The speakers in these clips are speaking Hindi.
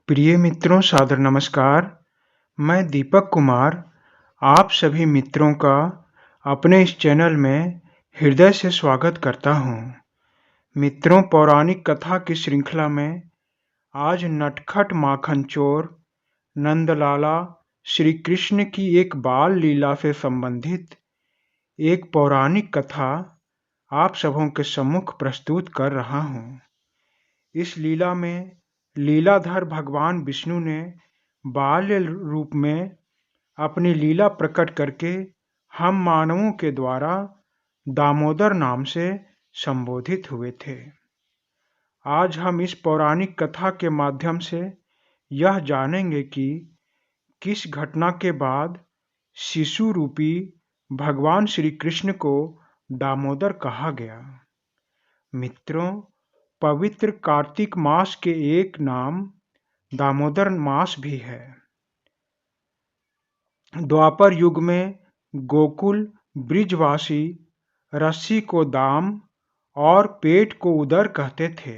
प्रिय मित्रों, सादर नमस्कार। मैं दीपक कुमार आप सभी मित्रों का अपने इस चैनल में हृदय से स्वागत करता हूँ। मित्रों, पौराणिक कथा की श्रृंखला में आज नटखट माखन चोर नंदलाला श्री कृष्ण की एक बाल लीला से संबंधित एक पौराणिक कथा आप सबों के सम्मुख प्रस्तुत कर रहा हूँ। इस लीला में लीलाधर भगवान विष्णु ने बाल्य रूप में अपनी लीला प्रकट करके हम मानवों के द्वारा दामोदर नाम से संबोधित हुए थे। आज हम इस पौराणिक कथा के माध्यम से यह जानेंगे कि किस घटना के बाद शिशु रूपी भगवान श्री कृष्ण को दामोदर कहा गया। मित्रों, पवित्र कार्तिक मास के एक नाम दामोदर मास भी है। द्वापर युग में गोकुल ब्रिजवासी रस्सी को दाम और पेट को उदर कहते थे।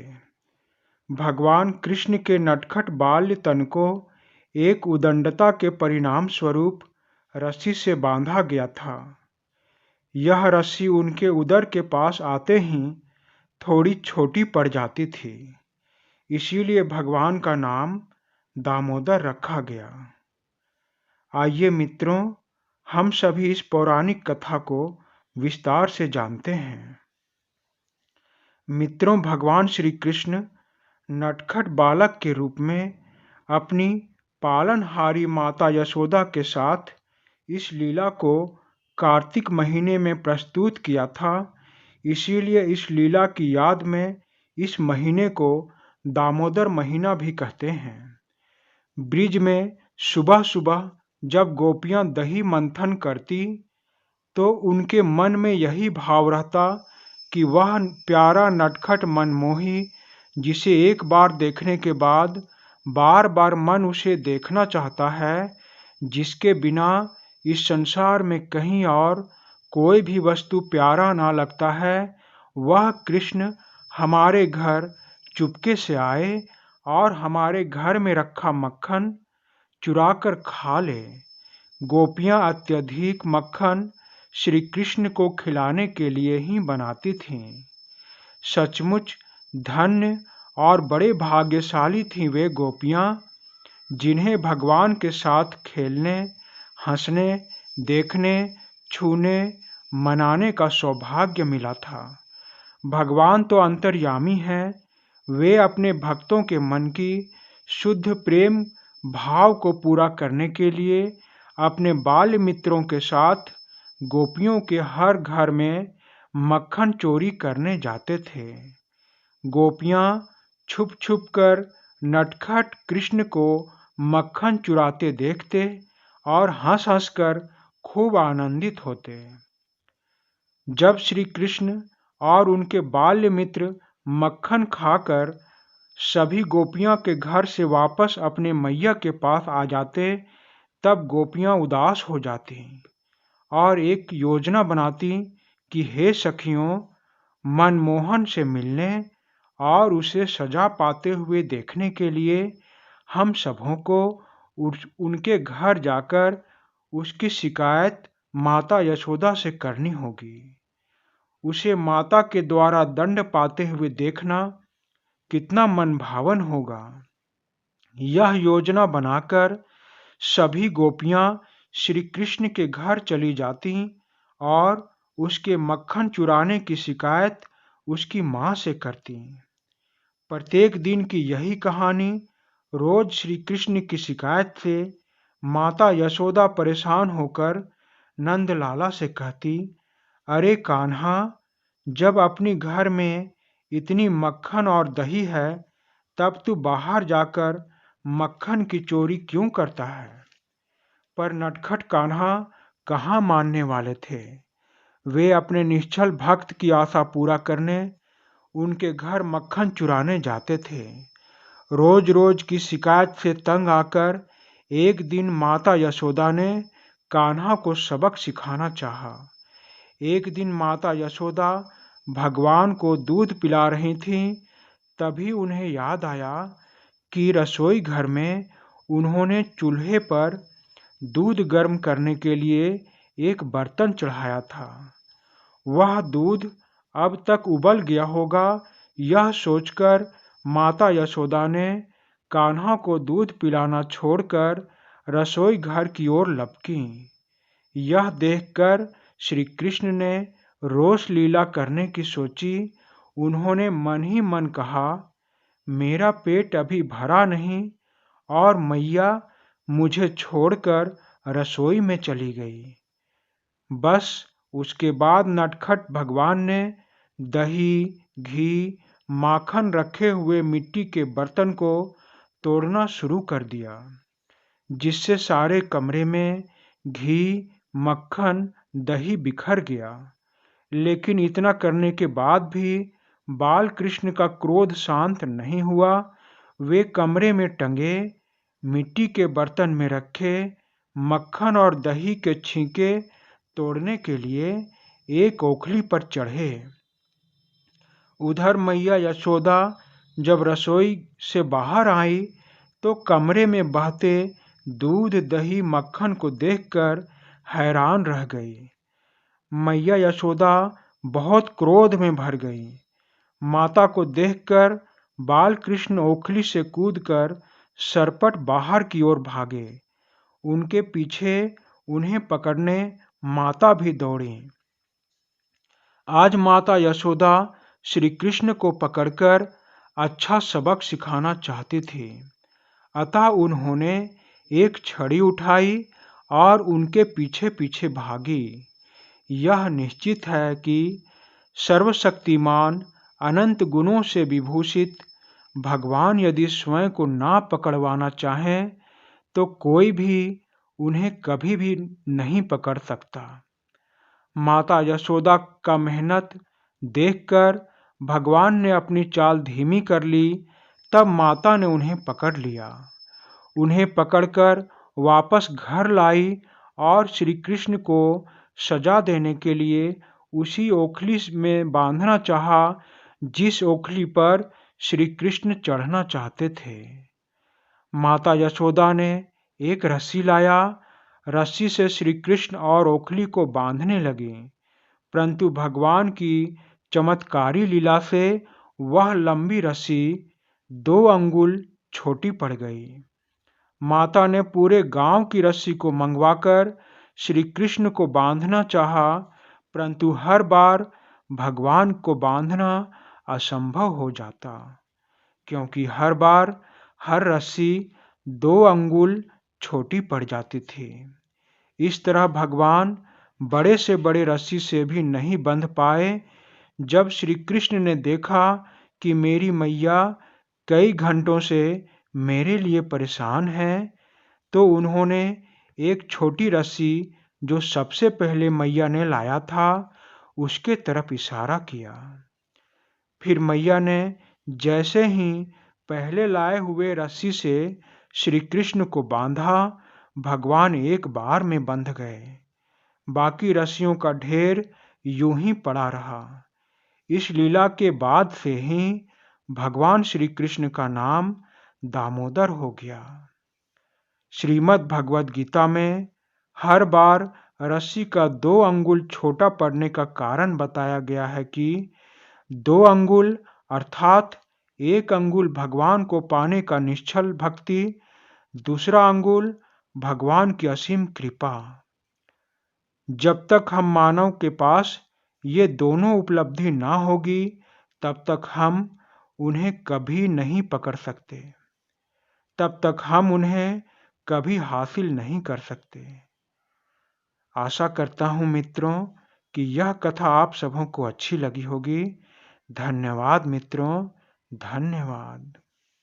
भगवान कृष्ण के नटखट बाल्य तन को एक उदंडता के परिणाम स्वरूप रस्सी से बांधा गया था। यह रस्सी उनके उदर के पास आते ही थोड़ी छोटी पड़ जाती थी, इसीलिए भगवान का नाम दामोदर रखा गया। आइए मित्रों, हम सभी इस पौराणिक कथा को विस्तार से जानते हैं। मित्रों, भगवान श्री कृष्ण नटखट बालक के रूप में अपनी पालनहारी माता यशोदा के साथ इस लीला को कार्तिक महीने में प्रस्तुत किया था। इसीलिए इस लीला की याद में इस महीने को दामोदर महीना भी कहते हैं। ब्रिज में सुबह सुबह जब गोपियां दही मंथन करती तो उनके मन में यही भाव रहता कि वह प्यारा नटखट मनमोही जिसे एक बार देखने के बाद बार बार मन उसे देखना चाहता है, जिसके बिना इस संसार में कहीं और कोई भी वस्तु प्यारा ना लगता है, वह कृष्ण हमारे घर चुपके से आए और हमारे घर में रखा मक्खन चुराकर खा ले। गोपियां अत्यधिक मक्खन श्री कृष्ण को खिलाने के लिए ही बनाती थीं। सचमुच धन्य और बड़े भाग्यशाली थीं वे गोपियां, जिन्हें भगवान के साथ खेलने, हंसने, देखने, छूने, मनाने का सौभाग्य मिला था। भगवान तो अंतर्यामी हैं, वे अपने भक्तों के मन की शुद्ध प्रेम भाव को पूरा करने के लिए अपने बाल्य मित्रों के साथ गोपियों के हर घर में मक्खन चोरी करने जाते थे। गोपियां छुप छुप कर नटखट कृष्ण को मक्खन चुराते देखते और हंस हंस कर खूब आनंदित होते। जब श्री कृष्ण और उनके बाल्य मित्र मक्खन खाकर सभी गोपियां के घर से वापस अपने मैया के पास आ जाते, तब गोपियां उदास हो जाती और एक योजना बनाती कि हे सखियों, मनमोहन से मिलने और उसे सजा पाते हुए देखने के लिए हम सबों को उनके घर जाकर उसकी शिकायत माता यशोदा से करनी होगी। उसे माता के द्वारा दंड पाते हुए देखना कितना मनभावन होगा। यह योजना बनाकर सभी गोपियां श्री कृष्ण के घर चली जाती और उसके मक्खन चुराने की शिकायत उसकी मां से करती। प्रत्येक दिन की यही कहानी। रोज श्री कृष्ण की शिकायत से माता यशोदा परेशान होकर नंदलाला से कहती, अरे कान्हा, जब अपनी घर में इतनी मक्खन और दही है, तब तू बाहर जाकर मक्खन की चोरी क्यों करता है? पर नटखट कान्हा कहाँ मानने वाले थे। वे अपने निश्चल भक्त की आशा पूरा करने उनके घर मक्खन चुराने जाते थे। रोज रोज की शिकायत से तंग आकर एक दिन माता यशोदा ने कान्हा को सबक सिखाना चाहा। एक दिन माता यशोदा भगवान को दूध पिला रही थीं, तभी उन्हें याद आया कि रसोई घर में उन्होंने चूल्हे पर दूध गर्म करने के लिए एक बर्तन चढ़ाया था। वह दूध अब तक उबल गया होगा, यह सोचकर माता यशोदा ने कान्हा को दूध पिलाना छोड़कर रसोई घर की ओर लपकीं। यह देखकर श्री कृष्ण ने रोष लीला करने की सोची। उन्होंने मन ही मन कहा, मेरा पेट अभी भरा नहीं और मैया मुझे छोड़कर रसोई में चली गई। बस उसके बाद नटखट भगवान ने दही, घी, माखन रखे हुए मिट्टी के बर्तन को तोड़ना शुरू कर दिया, जिससे सारे कमरे में घी, मक्खन, दही बिखर गया। लेकिन इतना करने के बाद भी बाल कृष्ण का क्रोध शांत नहीं हुआ। वे कमरे में टंगे मिट्टी के बर्तन में रखे मक्खन और दही के छींके तोड़ने के लिए एक ओखली पर चढ़े। उधर मैया यशोदा जब रसोई से बाहर आई तो कमरे में बहते दूध, दही, मक्खन को देखकर हैरान रह गई। मैया यशोदा बहुत क्रोध में भर गई। माता को देखकर बाल कृष्ण ओखली से कूदकर सरपट बाहर की ओर भागे। उनके पीछे उन्हें पकड़ने माता भी दौड़ी। आज माता यशोदा श्री कृष्ण को पकड़कर अच्छा सबक सिखाना चाहती थी। अतः उन्होंने एक छड़ी उठाई और उनके पीछे पीछे भागी। यह निश्चित है कि सर्वशक्तिमान, अनंत गुणों से विभूषित भगवान यदि स्वयं को ना पकड़वाना चाहें तो कोई भी उन्हें कभी भी नहीं पकड़ सकता। माता यशोदा का मेहनत देखकर भगवान ने अपनी चाल धीमी कर ली। तब माता ने उन्हें पकड़ लिया। उन्हें पकड़कर वापस घर लाई और श्री कृष्ण को सजा देने के लिए उसी ओखली में बांधना चाहा जिस ओखली पर श्री कृष्ण चढ़ना चाहते थे। माता यशोदा ने एक रस्सी लाया। रस्सी से श्री कृष्ण और ओखली को बांधने लगे, परंतु भगवान की चमत्कारी लीला से वह लंबी रस्सी 2 अंगुल छोटी पड़ गई। माता ने पूरे गांव की रस्सी को मंगवाकर श्री कृष्ण को बांधना चाहा, परंतु हर बार भगवान को बांधना असंभव हो जाता, क्योंकि हर बार हर रस्सी 2 अंगुल छोटी पड़ जाती थी। इस तरह भगवान बड़े से बड़े रस्सी से भी नहीं बंध पाए। जब श्री कृष्ण ने देखा कि मेरी मैया कई घंटों से मेरे लिए परेशान है, तो उन्होंने एक छोटी रस्सी जो सबसे पहले मैया ने लाया था उसके तरफ इशारा किया। फिर मैया ने जैसे ही पहले लाए हुए रस्सी से श्री कृष्ण को बांधा, भगवान एक बार में बंध गए। बाकी रस्सियों का ढेर यूं ही पड़ा रहा। इस लीला के बाद से ही भगवान श्री कृष्ण का नाम दामोदर हो गया। श्रीमद् भगवद गीता में हर बार रस्सी का 2 अंगुल छोटा पड़ने का कारण बताया गया है कि 2 अंगुल अर्थात 1 अंगुल भगवान को पाने का निश्चल भक्ति, दूसरा अंगुल भगवान की असीम कृपा। जब तक हम मानव के पास ये दोनों उपलब्धि ना होगी, तब तक हम उन्हें कभी नहीं पकड़ सकते, तब तक हम उन्हें कभी हासिल नहीं कर सकते। आशा करता हूँ मित्रों कि यह कथा आप सबों को अच्छी लगी होगी। धन्यवाद मित्रों, धन्यवाद।